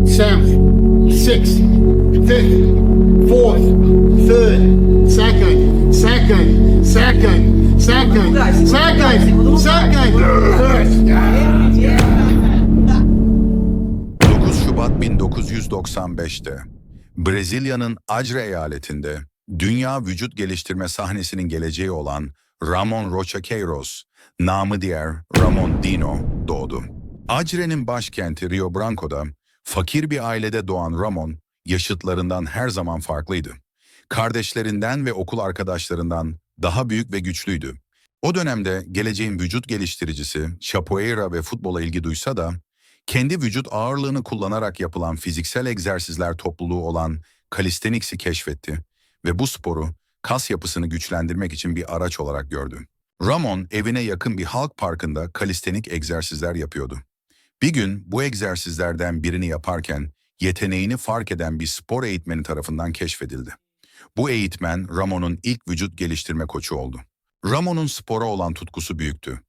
seventh, sixth, fifth, fourth, third, second, first. 9 Şubat 1995'te Brezilya'nın Acre eyaletinde dünya vücut geliştirme sahnesinin geleceği olan Ramon Rocha Queiroz, namı diğer Ramon Dino doğdu. Acre'nin başkenti Rio Branco'da fakir bir ailede doğan Ramon, yaşıtlarından her zaman farklıydı. Kardeşlerinden ve okul arkadaşlarından daha büyük ve güçlüydü. O dönemde geleceğin vücut geliştiricisi, capoeira ve futbola ilgi duysa da, kendi vücut ağırlığını kullanarak yapılan fiziksel egzersizler topluluğu olan calisthenics'i keşfetti ve bu sporu kas yapısını güçlendirmek için bir araç olarak gördü. Ramon evine yakın bir halk parkında kalistenik egzersizler yapıyordu. Bir gün bu egzersizlerden birini yaparken yeteneğini fark eden bir spor eğitmeni tarafından keşfedildi. Bu eğitmen Ramon'un ilk vücut geliştirme koçu oldu. Ramon'un spora olan tutkusu büyüktü.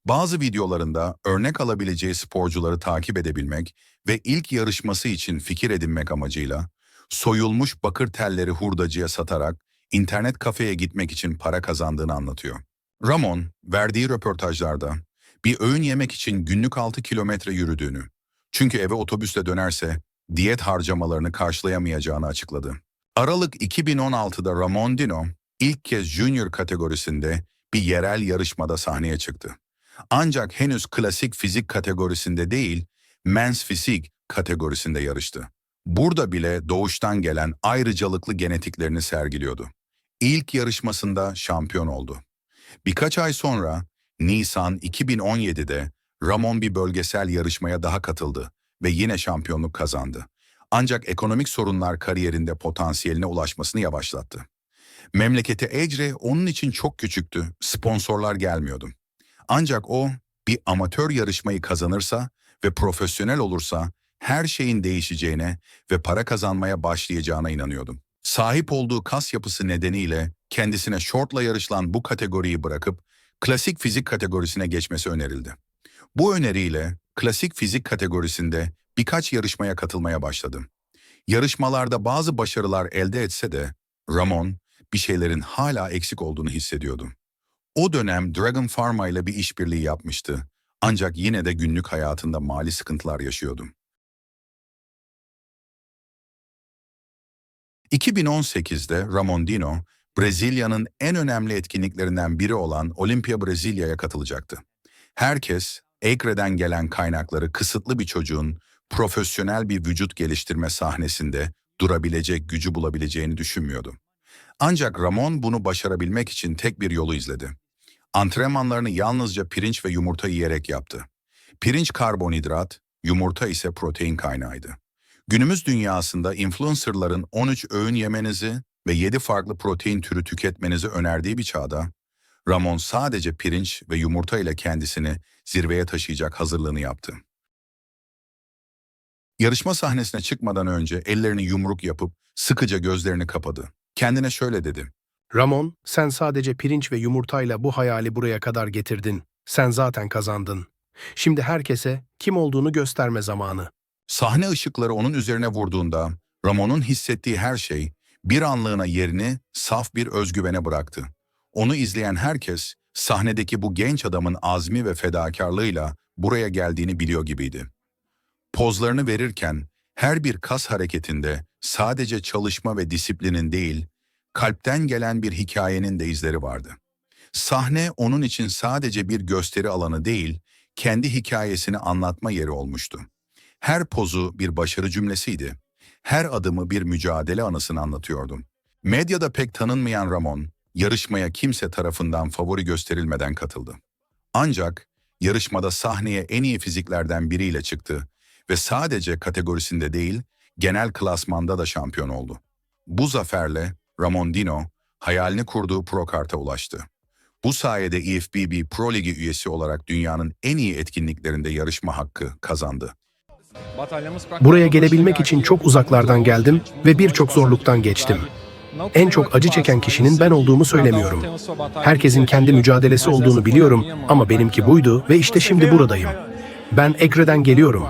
Bazı videolarında örnek alabileceği sporcuları takip edebilmek ve ilk yarışması için fikir edinmek amacıyla soyulmuş bakır telleri hurdacıya satarak internet kafeye gitmek için para kazandığını anlatıyor. Ramon, verdiği röportajlarda bir öğün yemek için günlük 6 kilometre yürüdüğünü, çünkü eve otobüsle dönerse diyet harcamalarını karşılayamayacağını açıkladı. Aralık 2016'da Ramon Dino ilk kez junior kategorisinde bir yerel yarışmada sahneye çıktı. Ancak henüz klasik fizik kategorisinde değil, men's fizik kategorisinde yarıştı. Burada bile doğuştan gelen ayrıcalıklı genetiklerini sergiliyordu. İlk yarışmasında şampiyon oldu. Birkaç ay sonra Nisan 2017'de Ramon bir bölgesel yarışmaya daha katıldı ve yine şampiyonluk kazandı. Ancak ekonomik sorunlar kariyerinde potansiyeline ulaşmasını yavaşlattı. Memleketi Acre onun için çok küçüktü, sponsorlar gelmiyordu. Ancak o bir amatör yarışmayı kazanırsa ve profesyonel olursa her şeyin değişeceğine ve para kazanmaya başlayacağına inanıyordu. Sahip olduğu kas yapısı nedeniyle kendisine şortla yarışılan bu kategoriyi bırakıp klasik fizik kategorisine geçmesi önerildi. Bu öneriyle klasik fizik kategorisinde birkaç yarışmaya katılmaya başladı. Yarışmalarda bazı başarılar elde etse de Ramon bir şeylerin hala eksik olduğunu hissediyordu. O dönem Dragon Pharma ile bir işbirliği yapmıştı. Ancak yine de günlük hayatında mali sıkıntılar yaşıyordu. 2018'de Ramon Dino, Brezilya'nın en önemli etkinliklerinden biri olan Olimpia Brezilya'ya katılacaktı. Herkes, Acre'den gelen kaynakları kısıtlı bir çocuğun profesyonel bir vücut geliştirme sahnesinde durabilecek gücü bulabileceğini düşünmüyordu. Ancak Ramon bunu başarabilmek için tek bir yolu izledi. Antrenmanlarını yalnızca pirinç ve yumurta yiyerek yaptı. Pirinç karbonhidrat, yumurta ise protein kaynağıydı. Günümüz dünyasında influencerların 13 öğün yemenizi ve 7 farklı protein türü tüketmenizi önerdiği bir çağda, Ramon sadece pirinç ve yumurta ile kendisini zirveye taşıyacak hazırlığını yaptı. Yarışma sahnesine çıkmadan önce ellerini yumruk yapıp sıkıca gözlerini kapadı. Kendine şöyle dedi: Ramon, sen sadece pirinç ve yumurtayla bu hayali buraya kadar getirdin. Sen zaten kazandın. Şimdi herkese kim olduğunu gösterme zamanı. Sahne ışıkları onun üzerine vurduğunda Ramon'un hissettiği her şey bir anlığına yerini saf bir özgüvene bıraktı. Onu izleyen herkes sahnedeki bu genç adamın azmi ve fedakarlığıyla buraya geldiğini biliyor gibiydi. Pozlarını verirken her bir kas hareketinde sadece çalışma ve disiplinin değil, kalpten gelen bir hikayenin de izleri vardı. Sahne onun için sadece bir gösteri alanı değil, kendi hikayesini anlatma yeri olmuştu. Her pozu bir başarı cümlesiydi. Her adımı bir mücadele anısını anlatıyordu. Medyada pek tanınmayan Ramon, yarışmaya kimse tarafından favori gösterilmeden katıldı. Ancak yarışmada sahneye en iyi fiziklerden biriyle çıktı ve sadece kategorisinde değil, genel klasmanda da şampiyon oldu. Bu zaferle Ramon Dino, hayalini kurduğu pro karta ulaştı. Bu sayede IFBB Pro Ligi üyesi olarak dünyanın en iyi etkinliklerinde yarışma hakkı kazandı. Buraya gelebilmek için çok uzaklardan geldim ve birçok zorluktan geçtim. En çok acı çeken kişinin ben olduğumu söylemiyorum. Herkesin kendi mücadelesi olduğunu biliyorum ama benimki buydu ve işte şimdi buradayım. Ben Acre'den geliyorum.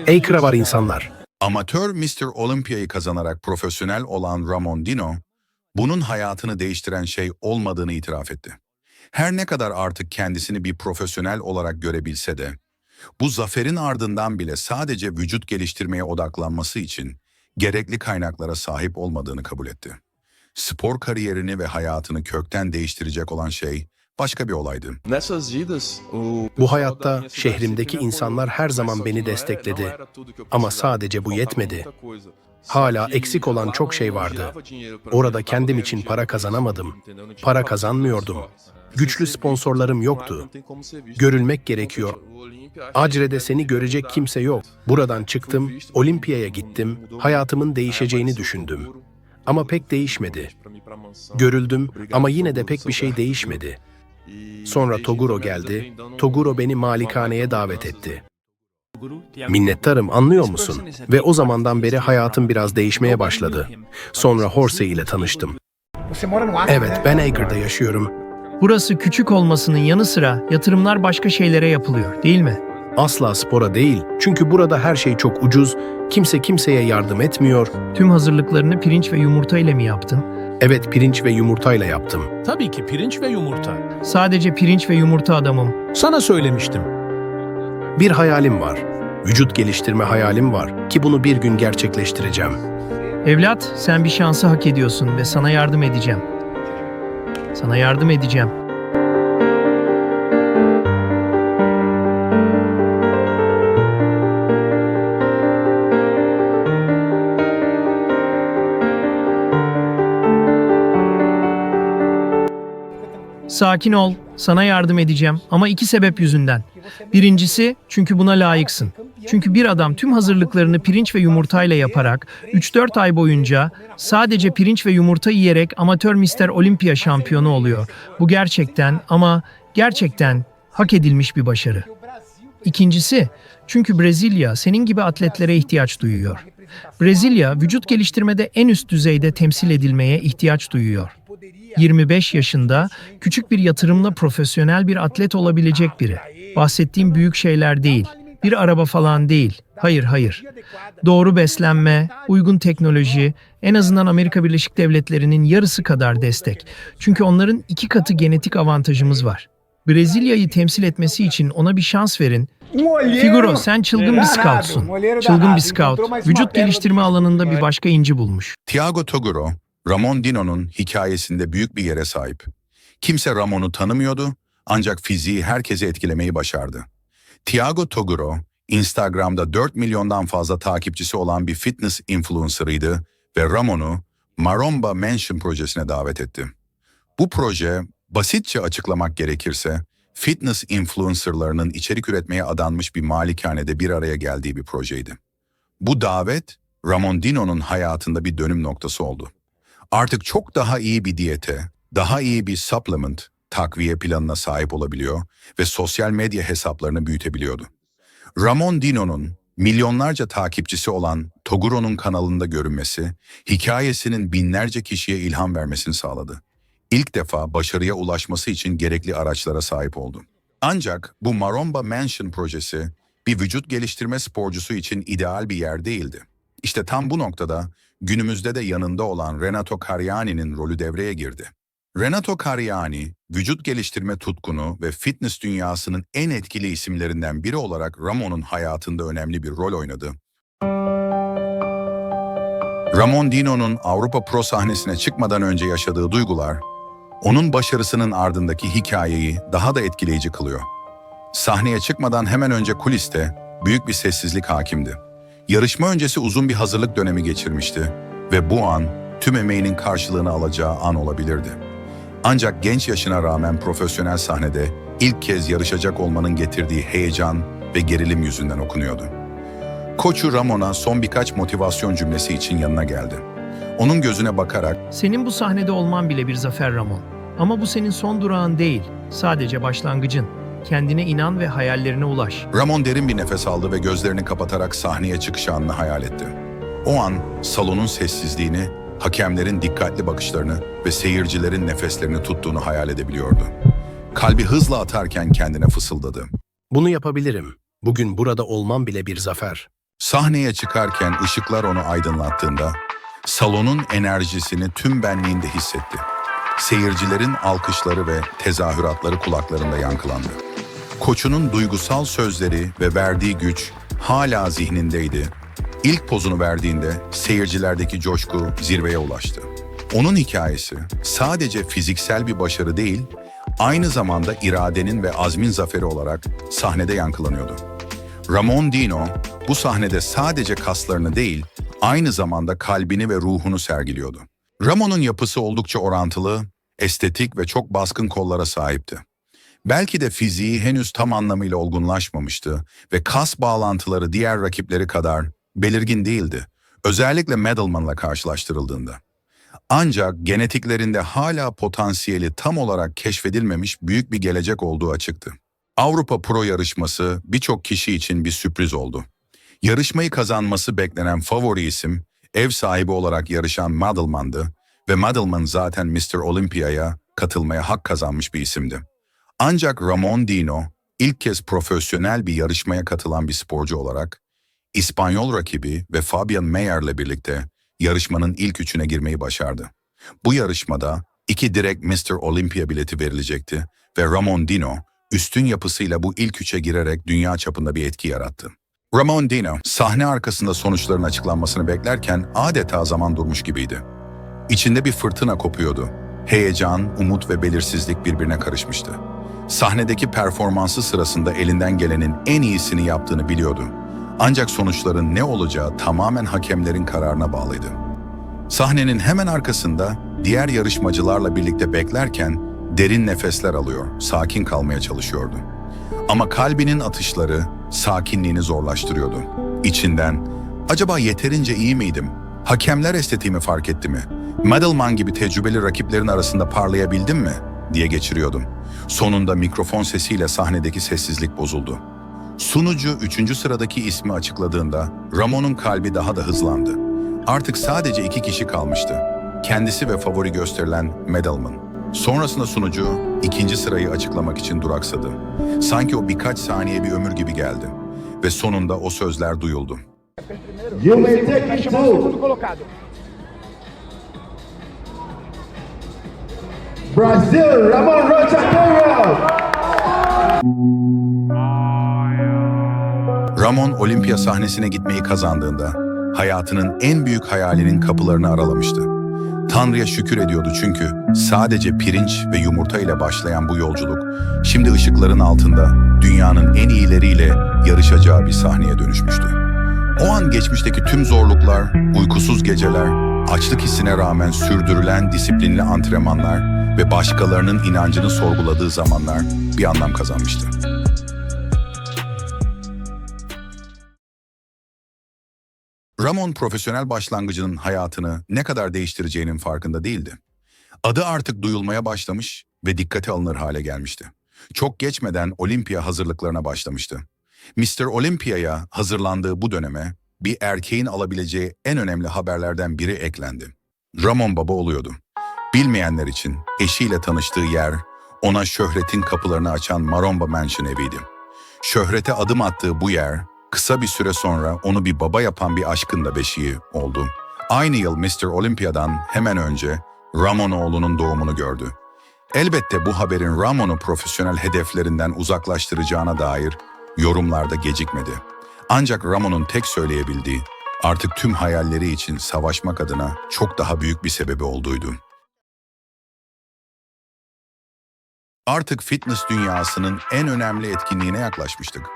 Acre var insanlar. Amatör Mr. Olympia'yı kazanarak profesyonel olan Ramon Dino, bunun hayatını değiştiren şey olmadığını itiraf etti. Her ne kadar artık kendisini bir profesyonel olarak görebilse de, bu zaferin ardından bile sadece vücut geliştirmeye odaklanması için gerekli kaynaklara sahip olmadığını kabul etti. Spor kariyerini ve hayatını kökten değiştirecek olan şey başka bir olaydı. Bu hayatta şehrimdeki insanlar her zaman beni destekledi. Ama sadece bu yetmedi. Hala eksik olan çok şey vardı. Orada kendim için para kazanamadım. Para kazanmıyordum. Güçlü sponsorlarım yoktu. Görülmek gerekiyor. Acre'de seni görecek kimse yok. Buradan çıktım, Olimpiyaya gittim, hayatımın değişeceğini düşündüm. Ama pek değişmedi. Görüldüm ama yine de pek bir şey değişmedi. Sonra Toguro geldi. Toguro beni malikaneye davet etti. Minnettarım, anlıyor musun? Ve o zamandan beri hayatım biraz değişmeye başladı. Sonra Horsey ile tanıştım. Evet, ben Acre'da yaşıyorum. Burası küçük olmasının yanı sıra yatırımlar başka şeylere yapılıyor, değil mi? Asla spora değil. Çünkü burada her şey çok ucuz. Kimse kimseye yardım etmiyor. Tüm hazırlıklarını pirinç ve yumurta ile mi yaptın? Evet, pirinç ve yumurtayla yaptım. Tabii ki pirinç ve yumurta. Sadece pirinç ve yumurta adamım. Sana söylemiştim. Bir hayalim var. Vücut geliştirme hayalim var ki bunu bir gün gerçekleştireceğim. Evlat, sen bir şansı hak ediyorsun ve sana yardım edeceğim. Sana yardım edeceğim. Sakin ol, sana yardım edeceğim ama iki sebep yüzünden. Birincisi, çünkü buna layıksın. Çünkü bir adam tüm hazırlıklarını pirinç ve yumurtayla yaparak 3-4 ay boyunca sadece pirinç ve yumurta yiyerek amatör Mr. Olympia şampiyonu oluyor. Bu gerçekten ama gerçekten hak edilmiş bir başarı. İkincisi, çünkü Brezilya senin gibi atletlere ihtiyaç duyuyor. Brezilya vücut geliştirmede en üst düzeyde temsil edilmeye ihtiyaç duyuyor. 25 yaşında küçük bir yatırımla profesyonel bir atlet olabilecek biri. Bahsettiğim büyük şeyler değil. Bir araba falan değil. Hayır. Doğru beslenme, uygun teknoloji, en azından Amerika Birleşik Devletleri'nin yarısı kadar destek. Çünkü onların 2 katı genetik avantajımız var. Brezilya'yı temsil etmesi için ona bir şans verin. Figuro, sen çılgın bir scoutsun. Çılgın bir scout. Vücut geliştirme alanında bir başka inci bulmuş. Thiago Toguro, Ramon Dino'nun hikayesinde büyük bir yere sahip. Kimse Ramon'u tanımıyordu ancak fiziği herkesi etkilemeyi başardı. Thiago Toguro, Instagram'da 4 milyondan fazla takipçisi olan bir fitness influencer'ıydı ve Ramon'u Maromba Mansion projesine davet etti. Bu proje, basitçe açıklamak gerekirse, fitness influencerlarının içerik üretmeye adanmış bir malikanede bir araya geldiği bir projeydi. Bu davet, Ramon Dino'nun hayatında bir dönüm noktası oldu. Artık çok daha iyi bir diyete, daha iyi bir supplement, takviye planına sahip olabiliyor ve sosyal medya hesaplarını büyütebiliyordu. Ramon Dino'nun milyonlarca takipçisi olan Toguro'nun kanalında görünmesi, hikayesinin binlerce kişiye ilham vermesini sağladı. İlk defa başarıya ulaşması için gerekli araçlara sahip oldu. Ancak bu Maromba Mansion projesi bir vücut geliştirme sporcusu için ideal bir yer değildi. İşte tam bu noktada günümüzde de yanında olan Renato Cariani'nin rolü devreye girdi. Renato Cariani, vücut geliştirme tutkunu ve fitness dünyasının en etkili isimlerinden biri olarak Ramon'un hayatında önemli bir rol oynadı. Ramon Dino'nun Avrupa Pro sahnesine çıkmadan önce yaşadığı duygular, onun başarısının ardındaki hikayeyi daha da etkileyici kılıyor. Sahneye çıkmadan hemen önce kuliste büyük bir sessizlik hakimdi. Yarışma öncesi uzun bir hazırlık dönemi geçirmişti ve bu an tüm emeğinin karşılığını alacağı an olabilirdi. Ancak genç yaşına rağmen profesyonel sahnede ilk kez yarışacak olmanın getirdiği heyecan ve gerilim yüzünden okunuyordu. Koçu Ramon'a son birkaç motivasyon cümlesi için yanına geldi. Onun gözüne bakarak Senin bu sahnede olman bile bir zafer Ramon. Ama bu senin son durağın değil, sadece başlangıcın. Kendine inan ve hayallerine ulaş. Ramon derin bir nefes aldı ve gözlerini kapatarak sahneye çıkış anını hayal etti. O an salonun sessizliğini, hakemlerin dikkatli bakışlarını ve seyircilerin nefeslerini tuttuğunu hayal edebiliyordu. Kalbi hızla atarken kendine fısıldadı. Bunu yapabilirim. Bugün burada olmam bile bir zafer. Sahneye çıkarken ışıklar onu aydınlattığında, salonun enerjisini tüm benliğinde hissetti. Seyircilerin alkışları ve tezahüratları kulaklarında yankılandı. Koçunun duygusal sözleri ve verdiği güç hala zihnindeydi. İlk pozunu verdiğinde seyircilerdeki coşku zirveye ulaştı. Onun hikayesi sadece fiziksel bir başarı değil, aynı zamanda iradenin ve azmin zaferi olarak sahnede yankılanıyordu. Ramon Dino bu sahnede sadece kaslarını değil, aynı zamanda kalbini ve ruhunu sergiliyordu. Ramon'un yapısı oldukça orantılı, estetik ve çok baskın kollara sahipti. Belki de fiziği henüz tam anlamıyla olgunlaşmamıştı ve kas bağlantıları diğer rakipleri kadar belirgin değildi, özellikle Madelman'la karşılaştırıldığında. Ancak genetiklerinde hala potansiyeli tam olarak keşfedilmemiş büyük bir gelecek olduğu açıktı. Avrupa Pro yarışması birçok kişi için bir sürpriz oldu. Yarışmayı kazanması beklenen favori isim, ev sahibi olarak yarışan Madelman'dı ve Madelman zaten Mr. Olympia'ya katılmaya hak kazanmış bir isimdi. Ancak Ramon Dino ilk kez profesyonel bir yarışmaya katılan bir sporcu olarak İspanyol rakibi ve Fabian Mayer'le birlikte yarışmanın ilk üçüne girmeyi başardı. Bu yarışmada 2 direkt Mr. Olympia bileti verilecekti ve Ramon Dino üstün yapısıyla bu ilk üçe girerek dünya çapında bir etki yarattı. Ramon Dino sahne arkasında sonuçların açıklanmasını beklerken adeta zaman durmuş gibiydi. İçinde bir fırtına kopuyordu. Heyecan, umut ve belirsizlik birbirine karışmıştı. Sahnedeki performansı sırasında elinden gelenin en iyisini yaptığını biliyordu. Ancak sonuçların ne olacağı tamamen hakemlerin kararına bağlıydı. Sahnenin hemen arkasında diğer yarışmacılarla birlikte beklerken derin nefesler alıyor, sakin kalmaya çalışıyordu. Ama kalbinin atışları sakinliğini zorlaştırıyordu. İçinden, acaba yeterince iyi miydim? Hakemler estetiğimi fark etti mi? Madelman gibi tecrübeli rakiplerin arasında parlayabildim mi? diye geçiriyordum. Sonunda mikrofon sesiyle sahnedeki sessizlik bozuldu. Sunucu 3. sıradaki ismi açıkladığında Ramon'un kalbi daha da hızlandı. Artık sadece 2 kişi kalmıştı. Kendisi ve favori gösterilen Madelman. Sonrasında sunucu 2. sırayı açıklamak için duraksadı. Sanki o birkaç saniye bir ömür gibi geldi. Ve sonunda o sözler duyuldu. You may take me to Brazil, Ramon Rocha. Ramon Olimpiya sahnesine gitmeyi kazandığında hayatının en büyük hayalinin kapılarını aralamıştı. Tanrı'ya şükür ediyordu çünkü sadece pirinç ve yumurta ile başlayan bu yolculuk şimdi ışıkların altında dünyanın en iyileriyle yarışacağı bir sahneye dönüşmüştü. O an geçmişteki tüm zorluklar, uykusuz geceler, açlık hissine rağmen sürdürülen disiplinli antrenmanlar ve başkalarının inancını sorguladığı zamanlar bir anlam kazanmıştı. Ramon profesyonel başlangıcının hayatını ne kadar değiştireceğinin farkında değildi. Adı artık duyulmaya başlamış ve dikkate alınır hale gelmişti. Çok geçmeden Olimpiya hazırlıklarına başlamıştı. Mr. Olympia'ya hazırlandığı bu döneme bir erkeğin alabileceği en önemli haberlerden biri eklendi. Ramon baba oluyordu. Bilmeyenler için eşiyle tanıştığı yer ona şöhretin kapılarını açan Maromba Mansion eviydi. Şöhrete adım attığı bu yer kısa bir süre sonra onu bir baba yapan bir aşkın da beşiği oldu. Aynı yıl Mr. Olympia'dan hemen önce Ramon oğlunun doğumunu gördü. Elbette bu haberin Ramon'u profesyonel hedeflerinden uzaklaştıracağına dair yorumlarda gecikmedi. Ancak Ramon'un tek söyleyebildiği artık tüm hayalleri için savaşmak adına çok daha büyük bir sebebi olduğuydu. Artık fitness dünyasının en önemli etkinliğine yaklaşmıştık.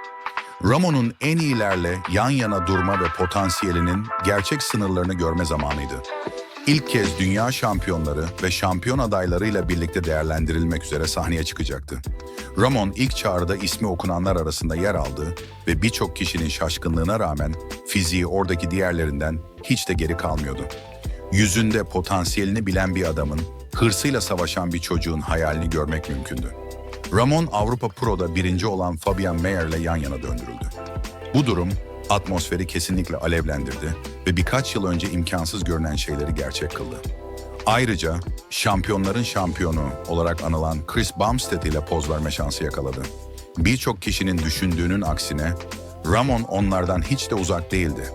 Ramon'un en iyilerle yan yana durma ve potansiyelinin gerçek sınırlarını görme zamanıydı. İlk kez dünya şampiyonları ve şampiyon adaylarıyla birlikte değerlendirilmek üzere sahneye çıkacaktı. Ramon ilk çağrıda ismi okunanlar arasında yer aldı ve birçok kişinin şaşkınlığına rağmen fiziği oradaki diğerlerinden hiç de geri kalmıyordu. Yüzünde potansiyelini bilen bir adamın, hırsıyla savaşan bir çocuğun hayalini görmek mümkündü. Ramon Avrupa Pro'da 1. olan Fabian Mayer'le yan yana döndürüldü. Bu durum atmosferi kesinlikle alevlendirdi ve birkaç yıl önce imkansız görünen şeyleri gerçek kıldı. Ayrıca şampiyonların şampiyonu olarak anılan Chris Bumstead ile poz verme şansı yakaladı. Birçok kişinin düşündüğünün aksine Ramon onlardan hiç de uzak değildi.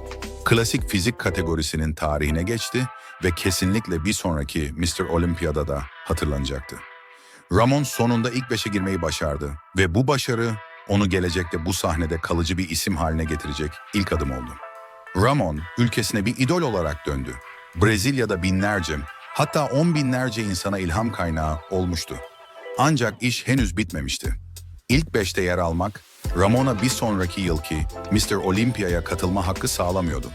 Klasik fizik kategorisinin tarihine geçti ve kesinlikle bir sonraki Mr. Olympia'da da hatırlanacaktı. Ramon sonunda ilk 5'e girmeyi başardı ve bu başarı onu gelecekte bu sahnede kalıcı bir isim haline getirecek ilk adım oldu. Ramon ülkesine bir idol olarak döndü. Brezilya'da binlerce, hatta 10 binlerce insana ilham kaynağı olmuştu. Ancak iş henüz bitmemişti. İlk 5'te yer almak, Ramon'a bir sonraki yılki Mr. Olympia'ya katılma hakkı sağlamıyordu.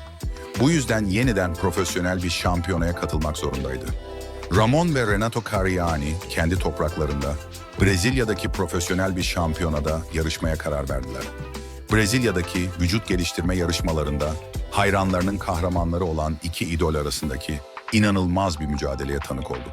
Bu yüzden yeniden profesyonel bir şampiyonaya katılmak zorundaydı. Ramon ve Renato Cariani kendi topraklarında Brezilya'daki profesyonel bir şampiyonada yarışmaya karar verdiler. Brezilya'daki vücut geliştirme yarışmalarında hayranlarının kahramanları olan iki idol arasındaki inanılmaz bir mücadeleye tanık oldu.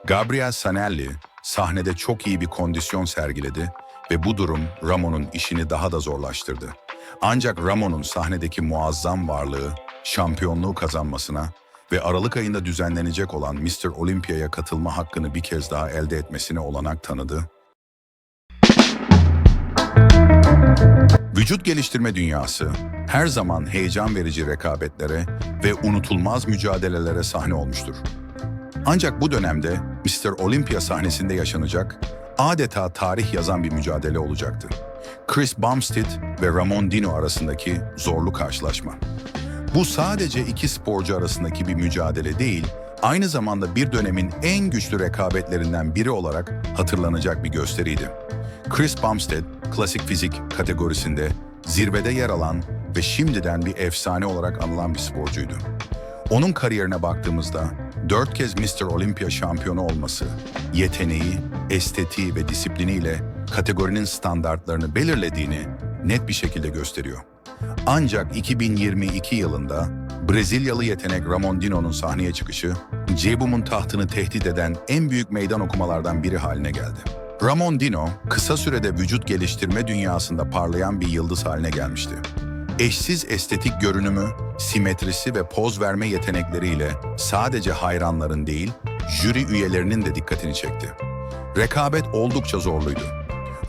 Gabriel Sanelli sahnede çok iyi bir kondisyon sergiledi ve bu durum Ramon'un işini daha da zorlaştırdı. Ancak Ramon'un sahnedeki muazzam varlığı şampiyonluğu kazanmasına ve Aralık ayında düzenlenecek olan Mr. Olympia'ya katılma hakkını bir kez daha elde etmesine olanak tanıdı. Vücut geliştirme dünyası her zaman heyecan verici rekabetlere ve unutulmaz mücadelelere sahne olmuştur. Ancak bu dönemde Mr. Olympia sahnesinde yaşanacak adeta tarih yazan bir mücadele olacaktı. Chris Bumstead ve Ramon Dino arasındaki zorlu karşılaşma. Bu sadece iki sporcu arasındaki bir mücadele değil, aynı zamanda bir dönemin en güçlü rekabetlerinden biri olarak hatırlanacak bir gösteriydi. Chris Bumstead, klasik fizik kategorisinde zirvede yer alan ve şimdiden bir efsane olarak anılan bir sporcuydu. Onun kariyerine baktığımızda 4 kez Mr. Olympia şampiyonu olması, yeteneği, estetiği ve disipliniyle kategorinin standartlarını belirlediğini net bir şekilde gösteriyor. Ancak 2022 yılında Brezilyalı yetenek Ramon Dino'nun sahneye çıkışı, Jebum'un tahtını tehdit eden en büyük meydan okumalardan biri haline geldi. Ramon Dino, kısa sürede vücut geliştirme dünyasında parlayan bir yıldız haline gelmişti. Eşsiz estetik görünümü, simetrisi ve poz verme yetenekleriyle sadece hayranların değil, jüri üyelerinin de dikkatini çekti. Rekabet oldukça zorluydu.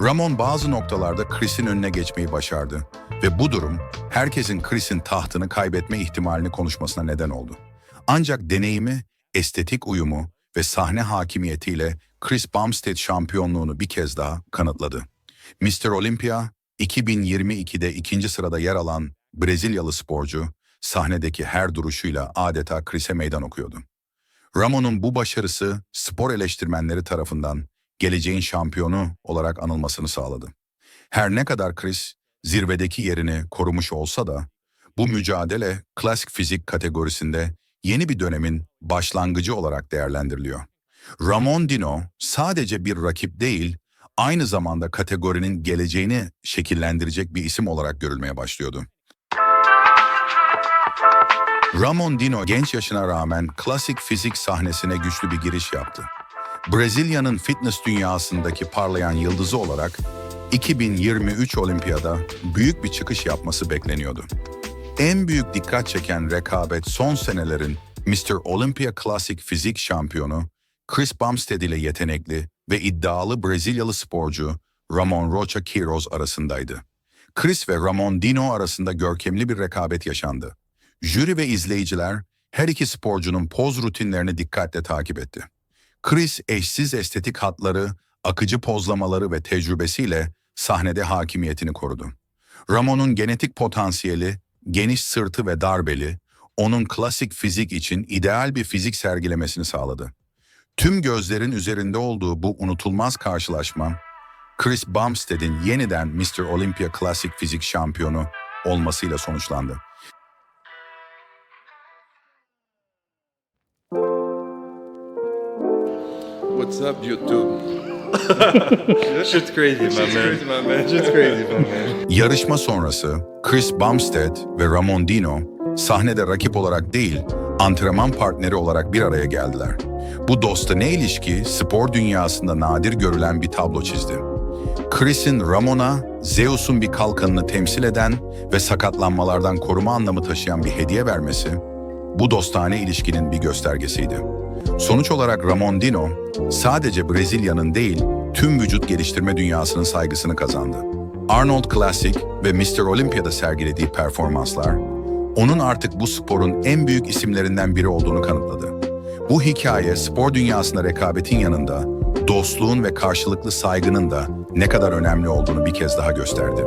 Ramon bazı noktalarda Chris'in önüne geçmeyi başardı ve bu durum herkesin Chris'in tahtını kaybetme ihtimalini konuşmasına neden oldu. Ancak deneyimi, estetik uyumu ve sahne hakimiyetiyle Chris Bumstead şampiyonluğunu bir kez daha kanıtladı. Mr. Olympia, 2022'de ikinci sırada yer alan Brezilyalı sporcu, sahnedeki her duruşuyla adeta Chris'e meydan okuyordu. Ramon'un bu başarısı spor eleştirmenleri tarafından geleceğin şampiyonu olarak anılmasını sağladı. Her ne kadar Chris zirvedeki yerini korumuş olsa da bu mücadele klasik fizik kategorisinde yeni bir dönemin başlangıcı olarak değerlendiriliyor. Ramon Dino sadece bir rakip değil, aynı zamanda kategorinin geleceğini şekillendirecek bir isim olarak görülmeye başlıyordu. Ramon Dino genç yaşına rağmen klasik fizik sahnesine güçlü bir giriş yaptı. Brezilya'nın fitness dünyasındaki parlayan yıldızı olarak 2023 Olimpiyada büyük bir çıkış yapması bekleniyordu. En büyük dikkat çeken rekabet son senelerin Mr. Olympia Klasik Fizik şampiyonu Chris Bumstead ile yetenekli ve iddialı Brezilyalı sporcu Ramon Rocha Queiroz arasındaydı. Chris ve Ramon Dino arasında görkemli bir rekabet yaşandı. Jüri ve izleyiciler her iki sporcunun poz rutinlerini dikkatle takip etti. Chris eşsiz estetik hatları, akıcı pozlamaları ve tecrübesiyle sahnede hakimiyetini korudu. Ramon'un genetik potansiyeli, geniş sırtı ve dar beli, onun klasik fizik için ideal bir fizik sergilemesini sağladı. Tüm gözlerin üzerinde olduğu bu unutulmaz karşılaşma, Chris Bumstead'in yeniden Mr. Olympia Klasik Fizik şampiyonu olmasıyla sonuçlandı. What's up, YouTube? Shit's crazy, my man. Shit's crazy, my man. Yarışma sonrası Chris Bumstead ve Ramon Dino sahnede rakip olarak değil, antrenman partneri olarak bir araya geldiler. Bu dostane ilişki spor dünyasında nadir görülen bir tablo çizdi. Chris'in Ramon'a Zeus'un bir kalkanını temsil eden ve sakatlanmalardan koruma anlamı taşıyan bir hediye vermesi, bu dostane ilişkinin bir göstergesiydi. Sonuç olarak Ramon Dino sadece Brezilya'nın değil, tüm vücut geliştirme dünyasının saygısını kazandı. Arnold Classic ve Mr. Olympia'da sergilediği performanslar, onun artık bu sporun en büyük isimlerinden biri olduğunu kanıtladı. Bu hikaye spor dünyasında rekabetin yanında dostluğun ve karşılıklı saygının da ne kadar önemli olduğunu bir kez daha gösterdi.